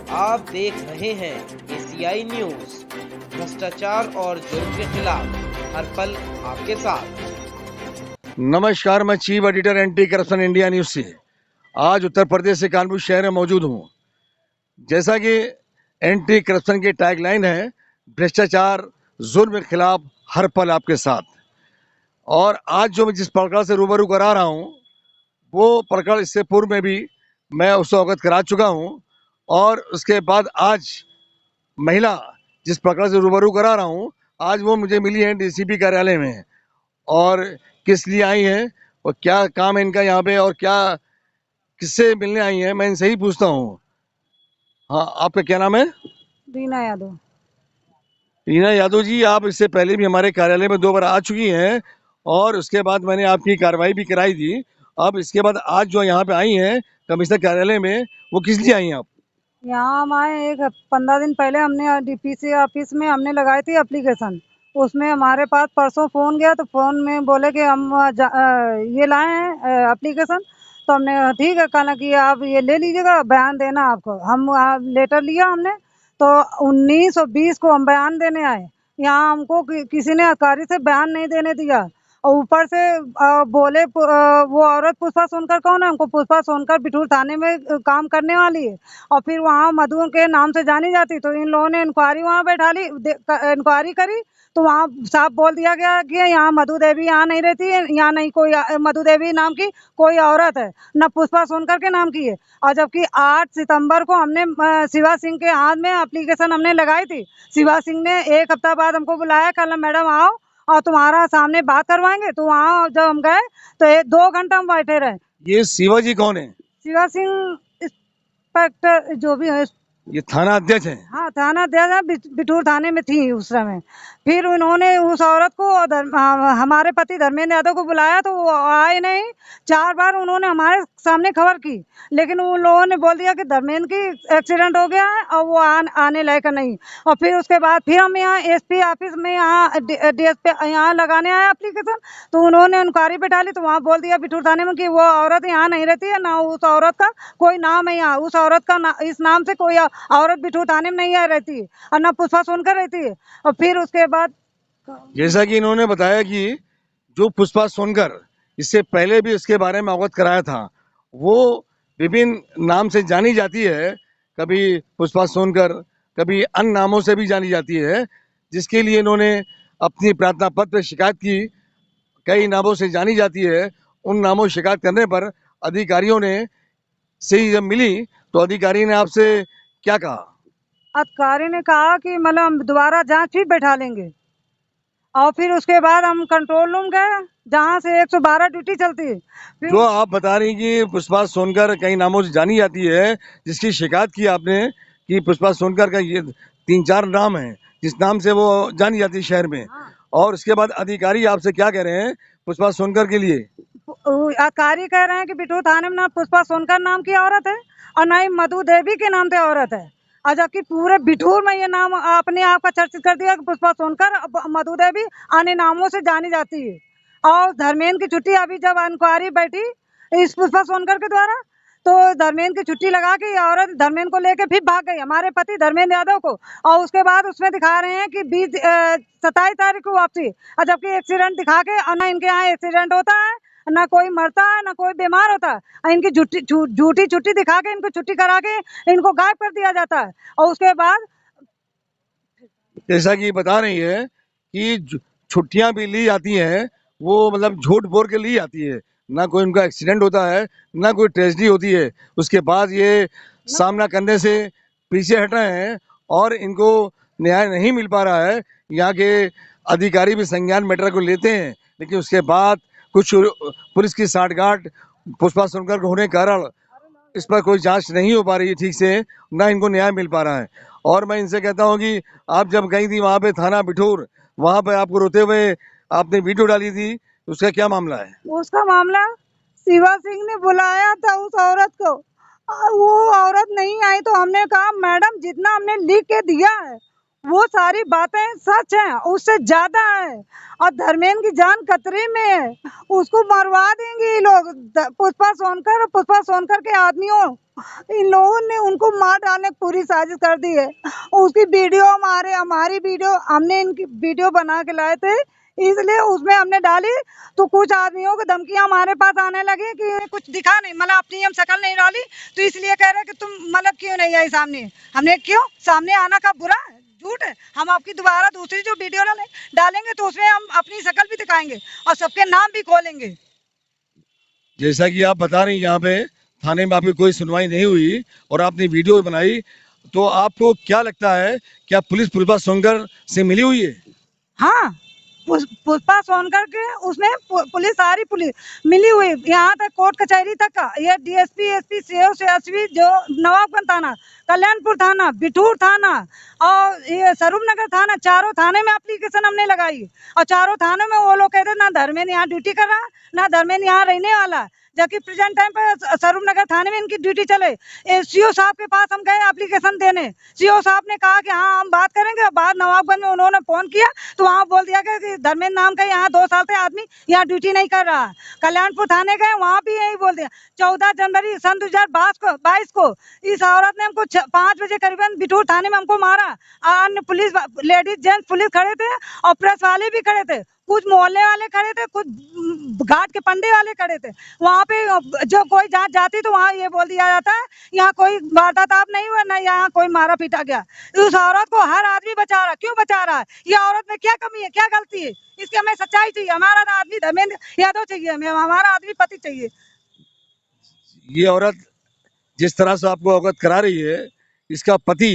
आप देख रहे हैं एसीआई न्यूज। भ्रष्टाचार और जुर्म के खिलाफ हर पल आपके साथ। नमस्कार, मैं chief editor anti corruption India news से आज उत्तर प्रदेश से कानपुर शहर में मौजूद हूँ। जैसा कि एंटी करप्शन की टैगलाइन है, भ्रष्टाचार जुर्म के खिलाफ हर पल आपके साथ। और आज जो मैं जिस प्रकरण से रूबरू करा रहा हूँ, वो प्रकरण इससे पूर्व में भी मैं उससे अवगत करा चुका हूँ। और उसके बाद आज महिला जिस प्रकरण से रूबरू करा रहा हूँ, आज वो मुझे मिली है डीसीपी कार्यालय में। और किस लिए आई हैं और क्या काम है इनका यहाँ पे और क्या किससे मिलने आई हैं, मैं इनसे ही पूछता हूँ। हाँ, आपका क्या नाम है? रीना यादव। रीना यादव जी, आप इससे पहले भी हमारे कार्यालय में 2 बार आ चुकी हैं और उसके बाद मैंने आपकी कार्रवाई भी कराई थी। अब इसके बाद आज जो यहाँ पे आई हैं कमिश्नर कार्यालय में, वो किस लिए आई हैं आप? यहाँ हम आए 15 दिन पहले हमने डीपीसी ऑफिस में हमने लगाई थी एप्लीकेशन। उसमें हमारे पास परसों फ़ोन गया तो फ़ोन में बोले कि हम ये लाए हैं एप्लीकेशन। तो हमने ठीक है, कहना कि आप ये ले लीजिएगा, बयान देना आपको। हम लेटर लिया हमने, तो 19 और 20 को हम बयान देने आए। यहाँ हमको किसी ने अधिकारी से बयान नहीं देने दिया। और ऊपर से बोले वो औरत पुष्पा सोनकर कौन है? हमको पुष्पा सोनकर बिठूर थाने में काम करने वाली है और फिर वहाँ मधु के नाम से जानी जाती। तो इन लोगों ने इंक्वायरी वहाँ बैठा ली, इंक्वायरी करी तो वहाँ साफ बोल दिया गया कि यहाँ मधु देवी यहाँ नहीं रहती है, यहाँ नहीं कोई मधु देवी नाम की कोई औरत है, न पुष्पा सोनकर के नाम की है। और जबकि 8 सितंबर को हमने शिवा सिंह के हाथ में एप्लीकेशन हमने लगाई थी। शिवा सिंह ने 1 हफ्ता बाद हमको बुलाया, कल मैडम आओ और तुम्हारा सामने बात करवाएंगे। तो वहाँ जब हम गए तो 2 घंटा हम बैठे रहे। ये शिवा जी कौन है? शिवा सिंह इंस्पेक्टर जो भी है, ये थाना अध्यक्ष है? हाँ थाना अध्यक्ष बिठूर थाने में थी उस समय। फिर उन्होंने उस औरत को हमारे पति धर्मेंद्र यादव को बुलाया तो वो आए नहीं। 4 बार उन्होंने हमारे सामने खबर की, लेकिन उन लोगों ने बोल दिया कि धर्मेंद्र की एक्सीडेंट हो गया है और वो आने लायक नहीं। और फिर उसके बाद फिर हम यहाँ एसपी ऑफिस में यहाँ डीएसपी यहाँ लगाने आए एप्लीकेशन। तो उन्होंने इंक्वायरी बैठा ली तो वहाँ बोल दिया बिठूर थाने में कि वो औरत यहाँ नहीं रहती है, ना उस औरत का कोई नाम है, यहाँ उस औरत का इस नाम से कोई औरत बिठूर थाने में नहीं आ रहती है और ना पुष्पा सोनकर रहती है। और फिर उसके बाद जैसा कि इन्होंने बताया कि जो पुष्पा सोनकर, इससे पहले भी इसके बारे में अवगत कराया था, वो विभिन्न नाम से जानी जाती है। कभी पुष्पा सोनकर, कभी अन्य नामों से भी जानी जाती है, जिसके लिए इन्होंने अपनी प्रार्थना पत्र पर शिकायत की। कई नामों से जानी जाती है। उन नामों से शिकायत करने पर अधिकारियों ने से जब मिली तो अधिकारी ने आपसे क्या कहा? अधिकारी ने कहा कि मतलब हम दोबारा जांच फिर बैठा लेंगे। और फिर उसके बाद हम कंट्रोल रूम गए जहाँ से 112 ड्यूटी चलती है। जो आप बता रही कि पुष्पा सोनकर कई नामों से जानी जाती है, जिसकी शिकायत की आपने कि पुष्पा सोनकर का ये 3-4 नाम है जिस नाम से वो जानी जाती है शहर में। हाँ। और उसके बाद अधिकारी आपसे क्या कह रहे हैं पुष्पा सोनकर के लिए? अधिकारी कह रहे हैं कि बिठूर थाने में ना पुष्पा सोनकर नाम की औरत है और ना ही मधु देवी के नाम से औरत है। और जबकि पूरे बिठूर में ये नाम अपने आप का चर्चित कर दिया कि पुष्पा सोनकर मधु देवी अन्य नामों से जानी जाती है। और धर्मेंद्र की छुट्टी अभी जब इंक्वायरी बैठी इस पुष्पा सोनकर के द्वारा, तो धर्मेंद्र की छुट्टी लगा के ये औरत धर्मेंद्र को लेके फिर भाग गई, हमारे पति धर्मेंद्र यादव को। और उसके बाद उसमें दिखा रहे हैं कि 27 तारीख को वापसी। और जबकि एक्सीडेंट दिखा के, और ना इनके यहाँ एक्सीडेंट होता है, ना कोई मरता है, ना कोई बीमार होता है। और इनकी झूठी छुट्टी दिखा के, इनको छुट्टी करा के इनको गायब कर दिया जाता है। और उसके बाद जैसा कि बता रही है कि छुट्टियां भी ली जाती हैं, वो मतलब झूठ बोल के ली जाती है। ना कोई उनका एक्सीडेंट होता है, ना कोई ट्रेजेडी होती है। उसके बाद ये सामना करने से पीछे हट रहे हैं और इनको न्याय नहीं मिल पा रहा है। यहाँ के अधिकारी भी संज्ञान मैटर को लेते हैं, लेकिन उसके बाद कुछ पुलिस की साठगांठ पुष्पा सोनकर को होने के कारण इस पर कोई जांच नहीं हो पा रही है ठीक से, ना इनको न्याय मिल पा रहा है। और मैं इनसे कहता हूं कि आप जब गई थी वहां पे थाना बिठूर, वहां पे आपको रोते हुए आपने वीडियो डाली थी, उसका क्या मामला है? उसका मामला शिवा सिंह ने बुलाया था उस औरत को, वो औरत नहीं आई। तो हमने कहा मैडम जितना हमने लिख के दिया है वो सारी बातें सच हैं, उससे ज्यादा है। और धर्मेंद्र की जान खतरे में है, उसको मरवा देंगे ये लोग। पुष्पा सोनकर के आदमियों, इन लोगों ने उनको मार डालने की पूरी साजिश कर दी है। उसकी वीडियो हमारी वीडियो, हमने इनकी वीडियो बना के लाए थे, इसलिए उसमें हमने डाली। तो कुछ आदमियों की धमकियां हमारे पास आने लगी कि कुछ दिखा नहीं, मतलब अपनी हम शक्ल नहीं डाली, तो इसलिए कह रहे कि तुम मतलब क्यों नहीं आई सामने। हमने क्यों सामने आना का बुरा है, झूठ है। हम आपकी दोबारा दूसरी जो वीडियो डालेंगे तो उसमें हम अपनी शक्ल भी दिखाएंगे और सबके नाम भी खोलेंगे। जैसा कि आप बता रही, यहाँ पे थाने में आपकी कोई सुनवाई नहीं हुई और आपने वीडियो बनाई, तो आपको क्या लगता है, क्या पुलिस पुष्पा सोनकर से मिली हुई है? हाँ, पुष्पा सोनकर के उसमें पुलिस, सारी पुलिस मिली हुई, यहाँ तक कोर्ट कचहरी तक का। ये डीएसपी, एसपी, सीओ से एसपी, जो नवाबगंज थाना, कल्याणपुर थाना, बिठूर थाना और ये स्वरूप नगर थाना, चारों थाने में एप्लीकेशन हमने लगाई। और चारों थानों में वो लोग कहते ना धर्मेंद्र यहाँ ड्यूटी कर रहा, ना धर्मेंद्र यहाँ रहने वाला, जबकि प्रेजेंट टाइम पे स्वरूप नगर थाने में इनकी ड्यूटी चले। सीओ साहब के पास हम गए एप्लीकेशन देने, सीओ साहब ने कहा कि हाँ हम बात करेंगे। बाद नवाबगंज में उन्होंने फोन किया तो वहाँ बोल दिया कि धर्मेंद्र नाम का यहाँ 2 साल से आदमी यहाँ ड्यूटी नहीं कर रहा। कल्याणपुर थाने गए, वहाँ भी यही बोल दिया। 14 जनवरी सन 2022 को इस औरत ने हमको 5 बजे करीबन बिठूर थाने में हमको मारा। अन्य पुलिस, लेडीज जेंट्स पुलिस खड़े थे और प्रेस वाले भी खड़े थे, कुछ मोहल्ले वाले खड़े थे, कुछ घाट के पंडे वाले खड़े थे। वहाँ पे जो कोई जांच जाती तो वहाँ ये बोल दिया जाता है यहाँ कोई वारदात नहीं हुआ, ना यहाँ कोई मारा पीटा गया। उस औरत को हर आदमी बचा रहा, क्यों बचा रहा है? ये औरत में क्या कमी है, क्या गलती है? इसकी हमें सच्चाई चाहिए। हमारा आदमी धर्मेंद्र यादव चाहिए, हमें हमारा आदमी पति चाहिए। ये औरत जिस तरह से आपको अवगत करा रही है, इसका पति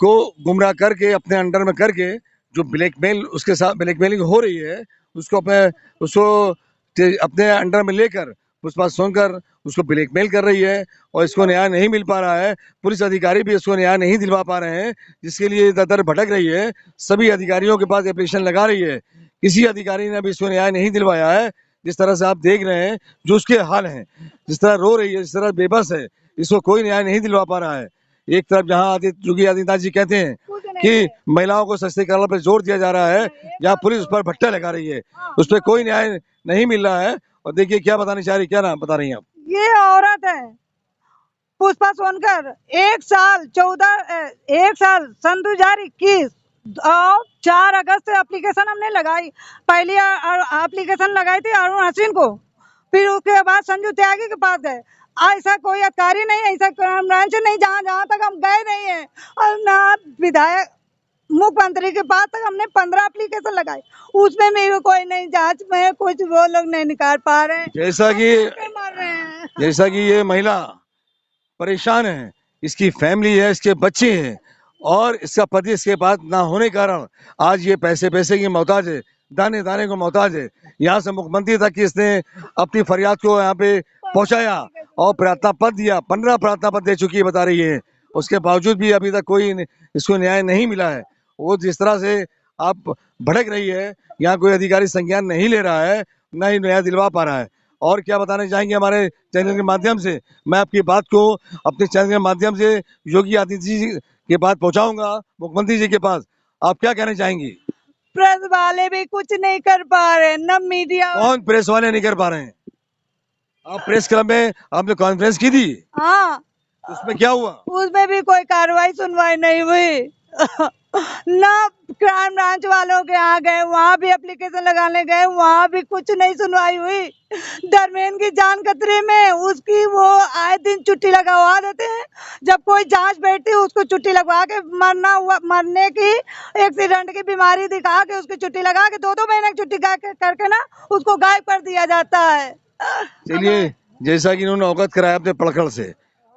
को गुमराह करके अपने अंडर में करके जो ब्लैकमेल, उसके साथ ब्लैकमेलिंग हो रही है, उसको अपने अंडर में लेकर पुष्पा सोनकर उसको ब्लैकमेल कर रही है और इसको न्याय नहीं मिल पा रहा है। पुलिस अधिकारी भी इसको न्याय नहीं दिलवा पा रहे हैं, जिसके लिए दर भटक रही है। सभी अधिकारियों के पास एप्लीकेशन लगा रही है, किसी अधिकारी ने भी इसको न्याय नहीं दिलवाया है। जिस तरह से आप देख रहे हैं जो उसके हाल हैं, जिस तरह रो रही है, जिस तरह बेबस है, इसको कोई न्याय नहीं दिलवा पा रहा है। एक तरफ जहाँ योगी आदित्यनाथ जी कहते हैं कि महिलाओं को सशक्तिकरण पर जोर दिया जा रहा है, जहाँ पुलिस उस पर भट्टा लगा रही है, उस पर कोई न्याय नहीं मिल रहा है। और देखिए क्या बतानी चाह रही, क्या नाम बता रही हैं आप? ये औरत है पुष्पा सोनकर, 1 साल सन 2021 और 4 अगस्त से एप्लीकेशन हमने लगाई। पहली एप्लीकेशन लगाई थी अरुण हसीन को, फिर उसके बाद संजू त्यागी के पास गए। ऐसा कोई अधिकारी नहीं, ऐसा क्राइम ब्रांच नहीं जहाँ तक हम गए नहीं है। और ना विधायक, मुख्यमंत्री के पास तक हमने 15 एप्लीकेशन लगाए, उसमें मेरे कोई नहीं जांच में कुछ वो लोग नहीं निकाल पा रहे हैं। जैसा कि ये महिला परेशान है, इसकी फैमिली है, इसके बच्चे हैं और इसका पति इसके पास ना होने के कारण आज ये पैसे की मोहताज है, दाने दाने को मोहताज है। यहाँ से मुख्यमंत्री तक की इसने अपनी फरियाद को यहाँ पे पहुंचाया और प्रार्थना पत्र दिया, 15 प्रार्थना पत्र दे चुकी है बता रही है। उसके बावजूद भी अभी तक कोई इसको न्याय नहीं मिला है। वो जिस तरह से आप भड़क रही है, यहाँ कोई अधिकारी संज्ञान नहीं ले रहा है, ना ही न्याय दिलवा पा रहा है। और क्या बताना चाहेंगे हमारे चैनल के माध्यम से? मैं आपकी बात को अपने चैनल के माध्यम से योगी आदित्य जी के पास पहुंचाऊंगा, मुख्यमंत्री जी के पास। आप क्या कहना चाहेंगी? प्रेस वाले भी कुछ नहीं कर पा रहे, न मीडिया। कौन प्रेस वाले नहीं कर पा रहे हैं? आप प्रेस क्लब में आपने कॉन्फ्रेंस की थी? हाँ, उसमें क्या हुआ? उसमें भी कोई कार्रवाई सुनवाई नहीं हुई। ना क्राइम ब्रांच वालों के यहाँ गए, वहाँ भी एप्लीकेशन लगाने गए, वहाँ भी कुछ नहीं सुनवाई हुई। धर्मेंद्र की जान खतरे में, उसकी वो आए दिन छुट्टी लगवा देते हैं। जब कोई जांच बैठती है उसको छुट्टी लगवा के, मरने की एक्सीडेंट की बीमारी दिखा के उसकी छुट्टी लगा के 2-2 महीने की छुट्टी करके ना उसको गायब कर दिया जाता है। चलिए, जैसा कि इन्होंने अवगत कराया अपने पड़कड़ से,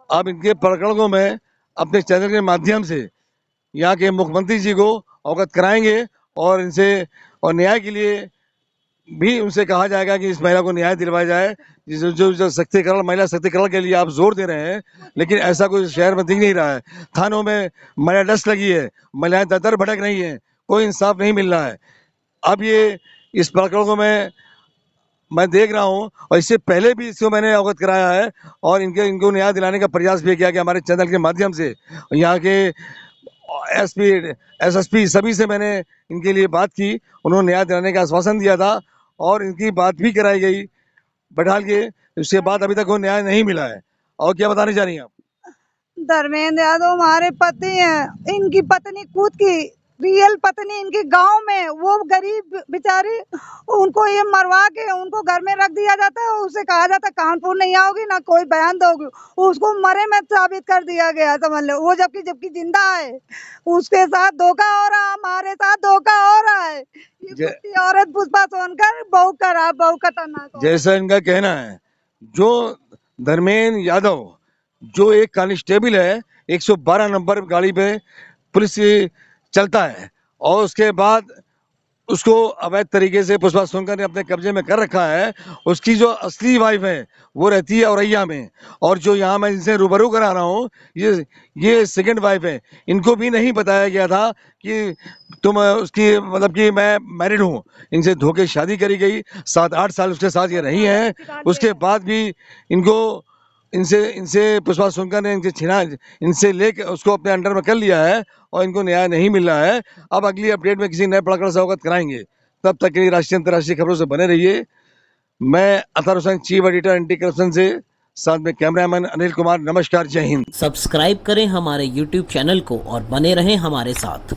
अब इनके पड़कड़ को मैं अपने चैनल के माध्यम से यहाँ के मुख्यमंत्री जी को अवगत कराएंगे और इनसे और न्याय के लिए भी उनसे कहा जाएगा कि इस महिला को न्याय दिलवाया जाए। जो सशक्तिकरण, महिला सशक्तिकरण के लिए आप जोर दे रहे हैं, लेकिन ऐसा कोई शहर में दिख नहीं रहा है। थानों में महिला डस्ट लगी है, महिलाएं दर भटक रही हैं, कोई इंसाफ नहीं मिल रहा है। अब ये इस प्रकरण को मैं देख रहा हूँ और इससे पहले भी इसको मैंने अवगत कराया है और इनको न्याय दिलाने का प्रयास भी किया कि हमारे चैनल के माध्यम से यहाँ के एसपी, एसएसपी सभी से मैंने इनके लिए बात की। उन्होंने न्याय दिलाने का आश्वासन दिया था और इनकी बात भी कराई गई बैठाल के। उसके बाद अभी तक वो न्याय नहीं मिला है। और क्या बताने जा रही हैं आप? धर्मेंद्र यादव हमारे पति हैं, इनकी पत्नी खुद की रियल पत्नी इनके गांव में, वो गरीब बेचारी, उनको ये मरवा के उनको घर में रख दिया जाता है। उसे कहा जाता है कानपुर नहीं आओगी ना कोई बयान दोगी, उसको मरे में साबित कर दिया गया, समझ लो। वो जबकि जिंदा है, उसके साथ धोखा हो रहा, हमारे साथ धोखा हो रहा है। ये कुत्ती औरत पुष्पा सोनकर बहुत खराब, बहुत खतरनाक। जैसा इनका कहना है, जो धर्मेंद्र यादव जो एक कांस्टेबल है, 112 नंबर गाड़ी पे पुलिस चलता है और उसके बाद उसको अवैध तरीके से पुष्पा सोनकर ने अपने कब्जे में कर रखा है। उसकी जो असली वाइफ है वो रहती है औरैया में, और जो यहाँ मैं इनसे रूबरू करा रहा हूँ ये सेकंड वाइफ है। इनको भी नहीं बताया गया था कि तुम उसकी मतलब कि मैं मैरिड हूँ। इनसे धोखे शादी करी गई, 7-8 साल उसके साथ ये रही हैं। उसके बाद भी इनको इनसे पुष्पा सोनकर ने इनसे छीना, इनसे लेकर उसको अपने अंडर में कर लिया है और इनको न्याय नहीं मिल रहा है। अब अगली अपडेट में किसी नए प्रकरण से अवगत कराएंगे। तब तक के लिए राष्ट्रीय अंतर्राष्ट्रीय खबरों से बने रहिए। मैं Athar Hussain, chief editor anti corruption से, साथ में कैमरामैन अनिल कुमार। नमस्कार, जय हिंद। सब्सक्राइब करें हमारे YouTube चैनल को और बने रहें हमारे साथ।